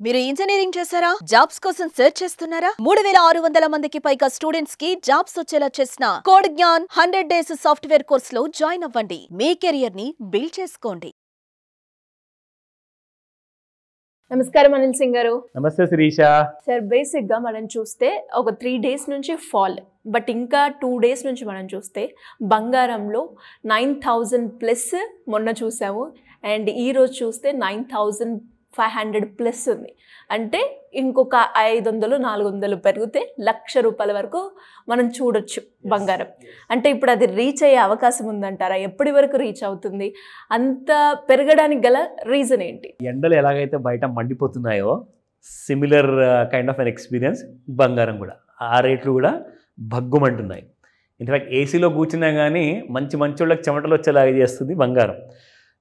మీరు ఇంజనీరింగ్ చేశారా? జాబ్స్ కోసం సెర్చ్ చేస్తున్నారా? 3600 మందికి పైగా స్టూడెంట్స్ కి జాబ్స్ వచ్చేలా చేసిన code Gyan 100 days software course లో జాయిన్ అవ్వండి. మీ కెరియర్ ని బిల్డ్ చేసుకోండి. నమస్కారం అనిల్ సింగ్ గారు. నమస్తే శిరీష. సార్, బేసిక్గా మనం చూస్తే ఒక 3 డేస్ నుంచి ఫాల్, బట్ ఇంకా 2 డేస్ నుంచి మనం చూస్తే బంగారంలో 9000 ప్లస్ మొన్న చూసాము, అండ్ ఈరోజు చూస్తే 9500 ప్లస్ ఉంది. అంటే ఇంకొక 500-400 పెరిగితే ₹1,00,000 వరకు మనం చూడొచ్చు బంగారం. అంటే ఇప్పుడు అది రీచ్ అయ్యే అవకాశం ఉందంటారా? ఎప్పటి వరకు రీచ్ అవుతుంది? అంత పెరగడానికి గల రీజన్ ఏంటి? ఎండలు ఎలాగైతే బయట మండిపోతున్నాయో similar kind of an experience బంగారం కూడా. ఆ రేట్లు కూడా భగ్గుమంటున్నాయి. ఇన్ఫ్యాక్ట్ ఏసీలో కూర్చున్నా కానీ మంచి వాళ్ళకి చెమటలు వచ్చేలాగా చేస్తుంది బంగారం.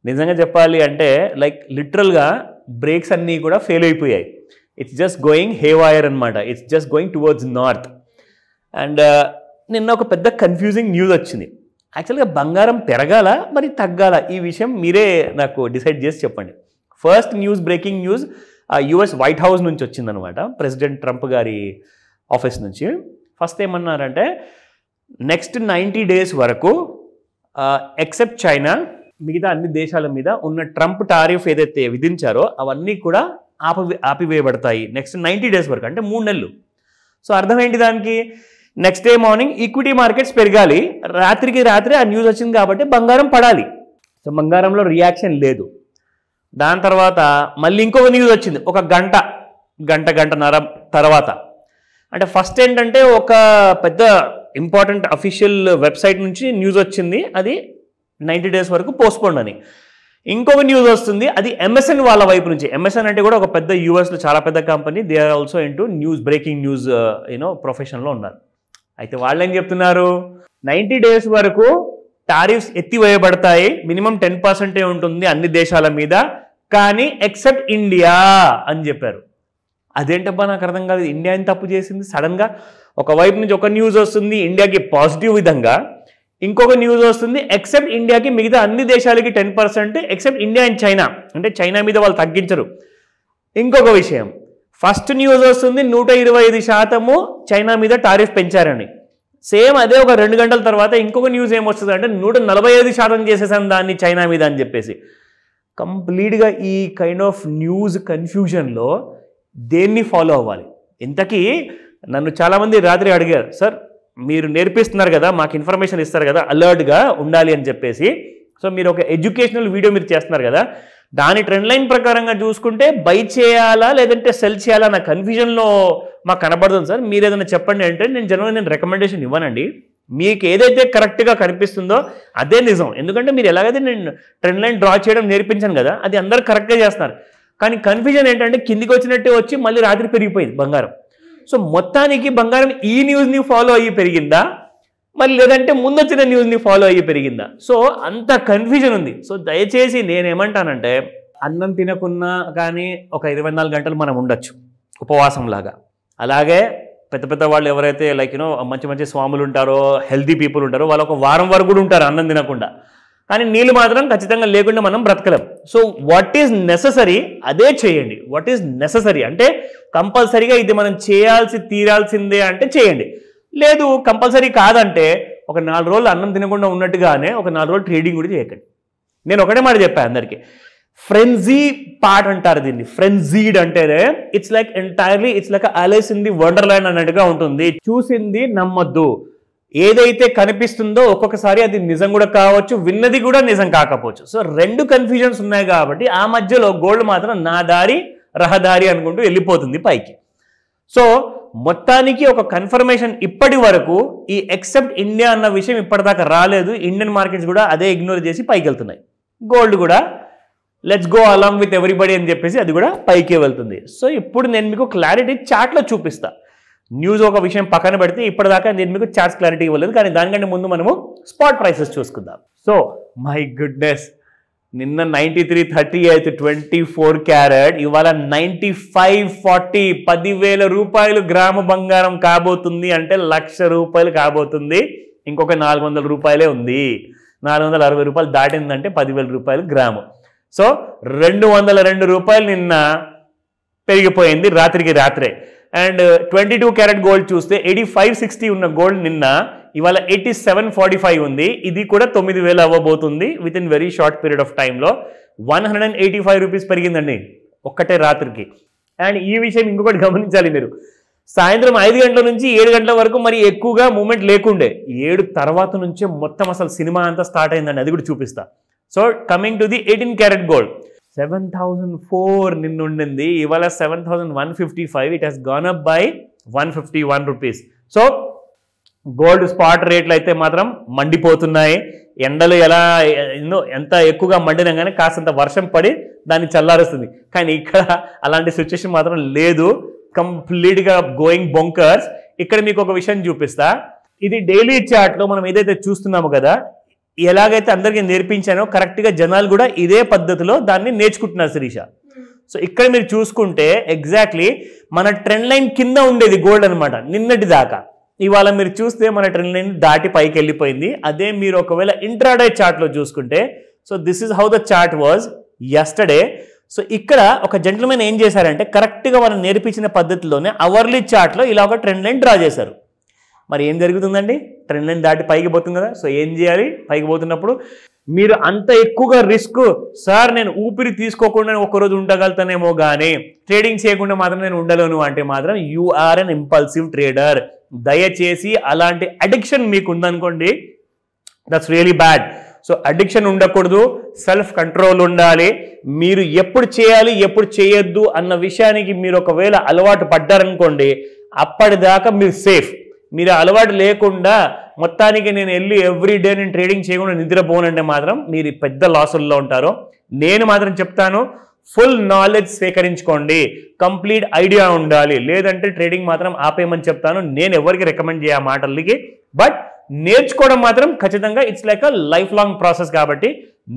నిజంగా చెప్పాలి అంటే లైక్ లిటరల్గా బ్రేక్స్ అన్నీ కూడా ఫెయిల్ అయిపోయాయి. It's just going haywire అనమాట. It's just going towards north. And నిన్న ఒక పెద్ద కన్ఫ్యూజింగ్ న్యూస్ వచ్చింది. యాక్చువల్గా బంగారం పెరగాల మరి తగ్గాల, ఈ విషయం మీరే నాకు డిసైడ్ చేసి చెప్పండి. First news, breaking news US white house నుంచి వచ్చిందనమాట, ప్రెసిడెంట్ ట్రంప్ గారి ఆఫీస్ నుంచి. ఫస్ట్ ఏమన్నారంటే నెక్స్ట్ 90 డేస్ వరకు ఎక్సెప్ట్ చైనా, మిగతా అన్ని దేశాల మీద ఉన్న ట్రంప్ టారిఫ్ ఏదైతే విధించారో అవన్నీ కూడా ఆపివేయబడతాయి నెక్స్ట్ 90 డేస్ వరకు, అంటే 3 నెలలు. సో అర్థం ఏంటి దానికి? Next day morning equity markets పెరగాలి, రాత్రికి రాత్రి ఆ న్యూస్ వచ్చింది కాబట్టి బంగారం పడాలి. సో బంగారంలో రియాక్షన్ లేదు. దాని తర్వాత మళ్ళీ ఇంకొక న్యూస్ వచ్చింది ఒక గంటన్నర తర్వాత. అంటే ఫస్ట్ ఏంటంటే ఒక పెద్ద ఇంపార్టెంట్ అఫీషియల్ వెబ్సైట్ నుంచి న్యూస్ వచ్చింది, అది 90 డేస్ వరకు పోస్ట్పోండ్ అని. ఇంకొక న్యూస్ వస్తుంది, అది MSN వాళ్ళ వైపు నుంచి. MSN అంటే కూడా ఒక పెద్ద యూఎస్లో చాలా పెద్ద company. They are also into news, breaking news ప్రొఫెషన్లో ఉన్నారు. అయితే వాళ్ళు ఏం చెప్తున్నారు, 90 డేస్ వరకు టారిఫ్స్ ఎత్తివేయబడతాయి, మినిమం 10% ఉంటుంది అన్ని దేశాల మీద, కానీ ఎక్సెప్ట్ ఇండియా అని చెప్పారు. అదేంటబ్బా నాకు అర్థం కాదు. ఇండియా ఏం తప్పు చేసింది? సడన్గా ఒకవైపు నుంచి ఒక న్యూస్ వస్తుంది ఇండియాకి పాజిటివ్ విధంగా, ఇంకొక న్యూస్ వస్తుంది ఎక్సెప్ట్ ఇండియాకి మిగతా అన్ని దేశాలకి 10%, ఎక్సెప్ట్ ఇండియా అండ్ చైనా, అంటే చైనా మీద వాళ్ళు తగ్గించరు. ఇంకొక విషయం, ఫస్ట్ న్యూస్ వస్తుంది 125% చైనా మీద టారిఫ్ పెంచారని. సేమ్ అదే ఒక 2 గంటల తర్వాత ఇంకొక న్యూస్ ఏమొస్తుంది అంటే 145% చేసేసాను దాన్ని చైనా మీద అని చెప్పేసి. కంప్లీట్గా ఈ కైండ్ ఆఫ్ న్యూస్ కన్ఫ్యూజన్లో దేన్ని ఫాలో అవ్వాలి? ఇంతకీ నన్ను చాలామంది రాత్రి అడిగారు, సార్ మీరు నేర్పిస్తున్నారు కదా, మాకు ఇన్ఫర్మేషన్ ఇస్తారు కదా, అలర్ట్గా ఉండాలి అని చెప్పేసి. సో మీరు ఒక ఎడ్యుకేషనల్ వీడియో మీరు చేస్తున్నారు కదా, దాని ట్రెండ్ లైన్ ప్రకారంగా చూసుకుంటే బై చేయాలా లేదంటే సెల్ చేయాలా నా కన్ఫ్యూజన్లో మాకు కనబడుతుంది సార్, మీరు ఏదైనా చెప్పండి అంటే నేను జనరల్గా రికమెండేషన్ ఇవ్వనండి. మీకు ఏదైతే కరెక్ట్గా కనిపిస్తుందో అదే నిజం. ఎందుకంటే మీరు ఎలాగైతే నేను ట్రెండ్ లైన్ డ్రా చేయడం నేర్పించాను కదా, అది అందరూ కరెక్ట్గా చేస్తున్నారు. కానీ కన్ఫ్యూజన్ ఏంటంటే కిందికి వచ్చినట్టే వచ్చి మళ్ళీ రాత్రి పెరిగిపోయింది బంగారం. సో మొత్తానికి బంగారం ఈ న్యూస్ని ఫాలో అయ్యి పెరిగిందా, మరి లేదంటే ముందు వచ్చిన న్యూస్ని ఫాలో అయ్యి పెరిగిందా? సో అంత కన్ఫ్యూజన్ ఉంది. సో దయచేసి నేనేమంటానంటే అన్నం తినకున్నా కానీ ఒక 24 గంటలు మనం ఉండొచ్చు ఉపవాసం లాగా. అలాగే పెద్ద వాళ్ళు ఎవరైతే లైక్ మంచి స్వాములు ఉంటారో, హెల్తీ పీపుల్ ఉంటారో, వాళ్ళు ఒక వారం వరకు కూడా ఉంటారు అన్నం తినకుండా. కానీ నీళ్ళు మాత్రం ఖచ్చితంగా లేకుండా మనం బ్రతకలేం. సో వాట్ ఈజ్ నెససరీ అదే చేయండి. వాట్ ఈజ్ నెససరీ అంటే కంపల్సరీగా ఇది మనం తీరాల్సిందే అంటే చేయండి. లేదు కంపల్సరీ కాదంటే ఒక 4 రోజులు అన్నం తినకుండా ఉన్నట్టుగానే ఒక 4 రోజులు ట్రేడింగ్ కూడా చేయకండి. నేను ఒకటే మాట చెప్పాను అందరికీ, ఫ్రెంజీ పార్ట్ అంటారు దీన్ని. ఫ్రెంజీడ్ అంటేనే it's like entirely it's like Alice in the Wonderland అన్నట్టుగా ఉంటుంది. చూసింది నమ్మొద్దు. ఏదైతే కనిపిస్తుందో ఒక్కొక్కసారి అది నిజం కూడా కావచ్చు, విన్నది కూడా నిజం కాకపోవచ్చు. సో 2 కన్ఫ్యూజన్స్ ఉన్నాయి కాబట్టి ఆ మధ్యలో గోల్డ్ మాత్రం నా దారి రహదారి అనుకుంటూ వెళ్ళిపోతుంది పైకి. సో మొత్తానికి ఒక కన్ఫర్మేషన్ ఇప్పటి వరకు ఈ ఎక్సెప్ట్ ఇండియా అన్న విషయం ఇప్పటిదాకా రాలేదు. ఇండియన్ మార్కెట్స్ కూడా అదే ఇగ్నోర్ చేసి పైకి వెళ్తున్నాయి. గోల్డ్ కూడా let's go along with everybody అని చెప్పేసి అది కూడా పైకే వెళ్తుంది. సో ఇప్పుడు నేను మీకు క్లారిటీ చార్ట్లో చూపిస్తా. న్యూస్ ఒక విషయం పక్కన పెడితే ఇప్పటిదాకా నేను మీకు చార్ట్స్ క్లారిటీ ఇవ్వలేదు, కానీ దానికంటే ముందు మనము స్పాట్ ప్రైసెస్ చూసుకుందాం. సో మై గుడ్నెస్, నిన్న 93.38 24 క్యారెట్, ఇవాళ 95.40 ₹10,000 గ్రాము బంగారం కాబోతుంది. అంటే ₹1,00,000 కాబోతుంది. ఇంకొక ₹400 ఉంది. ₹460 దాటిందంటే ₹10,000 గ్రాము. సో ₹202 నిన్న పెరిగిపోయింది రాత్రికి రాత్రే. అండ్ 22 క్యారెట్ గోల్డ్ చూస్తే 8560 ఉన్న గోల్డ్ నిన్న ఇవాళ 8745 ఉంది. ఇది కూడా 9000 అవ్వబోతుంది within very short period of టైంలో. 185 రూపీస్ పెరిగిందండి ఒక్కటే రాత్రికి. అండ్ ఈ విషయం ఇంకొకటి గమనించాలి మీరు, సాయంత్రం 5 గంటల నుంచి 7 గంటల వరకు మరి ఎక్కువగా మూమెంట్ లేకుండే, 7 తర్వాత నుంచే మొత్తం అసలు సినిమా అంతా స్టార్ట్ అయిందండి, అది కూడా చూపిస్తా. So coming to the 18 carat gold, 7004 నిన్న ఉండింది, ఇవాళ 7155. It has gone up by 151 rupees. So gold spot రేట్లు అయితే మాత్రం మండిపోతున్నాయి. ఎండలు ఎంత ఎక్కువగా మండినా కానీ కాస్తంత వర్షం పడి దాన్ని చల్లారుస్తుంది. కానీ ఇక్కడ అలాంటి సిచ్యువేషన్ మాత్రం లేదు, కంప్లీట్గా గోయింగ్ బొంకర్స్. ఇక్కడ మీకు ఒక విషయం చూపిస్తా. ఇది డైలీ చార్ట్లో మనం ఏదైతే చూస్తున్నామో కదా, ఎలాగైతే అందరికీ నేర్పించానో కరెక్ట్గా జనాలు కూడా ఇదే పద్ధతిలో దాన్ని నేర్చుకుంటున్నారు శిరీష. సో ఇక్కడ మీరు చూసుకుంటే ఎగ్జాక్ట్లీ మన ట్రెండ్ లైన్ కింద ఉండేది గోల్డ్ అనమాట నిన్నటి దాకా. ఇవాళ మీరు చూస్తే మన ట్రెండ్ లైన్ దాటి పైకి వెళ్ళిపోయింది. అదే మీరు ఒకవేళ ఇంట్రాడే చార్ట్లో చూసుకుంటే, so this is how the chart was yesterday. So ఇక్కడ ఒక జెంటిల్మెన్ ఏం చేశారంటే కరెక్ట్గా మనం నేర్పించిన పద్ధతిలోనే అవర్లీ చార్ట్లో ఇలా ఒక ట్రెండ్ లైన్ డ్రా చేశారు. మరి ఏం జరుగుతుందండి, ట్రెండ్ లైన్ దాటి పైకి పోతుంది కదా. సో ఏం చేయాలి, పైకి పోతున్నప్పుడు మీరు అంత ఎక్కువగా రిస్క్, సార్ నేను ఊపిరి తీసుకోకుండా ఒకరోజు ఉండగలుగుతానేమో కానీ ట్రేడింగ్ చేయకుండా మాత్రం నేను ఉండలేను అంటే మాత్రం you are an impulsive trader. దయచేసి అలాంటి అడిక్షన్ మీకు ఉందనుకోండి, that's really bad. So addiction ఉండకూడదు, సెల్ఫ్ కంట్రోల్ ఉండాలి. మీరు ఎప్పుడు చేయాలి ఎప్పుడు చేయొద్దు అన్న విషయానికి మీరు ఒకవేళ అలవాటు పడ్డారనుకోండి, అప్పటిదాకా మీరు సేఫ్. మీరు అలవాటు లేకుండా మొత్తానికి నేను వెళ్ళి ఎవ్రీ డే నేను ట్రేడింగ్ చేయకుండా నిద్రపోనంటే మాత్రం మీరు పెద్ద లాసుల్లో ఉంటారు. నేను మాత్రం చెప్తాను, ఫుల్ నాలెడ్జ్ సేకరించుకోండి, కంప్లీట్ ఐడియా ఉండాలి, లేదంటే ట్రేడింగ్ మాత్రం ఆపేయమని చెప్తాను. నేను ఎవరికి రికమెండ్ చేయ మాటలకి, బట్ నేర్చుకోవడం మాత్రం ఖచ్చితంగా it's like a life long process కాబట్టి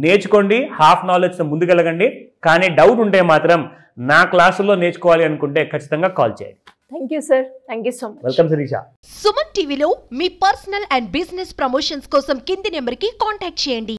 నేర్చుకోండి, హాఫ్ నాలెడ్జ్తో ముందుకెళ్ళగండి. కానీ డౌట్ ఉంటే మాత్రం నా క్లాసుల్లో నేర్చుకోవాలి అనుకుంటే ఖచ్చితంగా కాల్ చేయండి. Thank you sir, thank you so much. Welcome Shirisha. Suman టీవీలో మీ పర్సనల్ అండ్ బిజినెస్ ప్రమోషన్స్ కోసం కింది నెంబర్కి కాంటాక్ట్ చేయండి.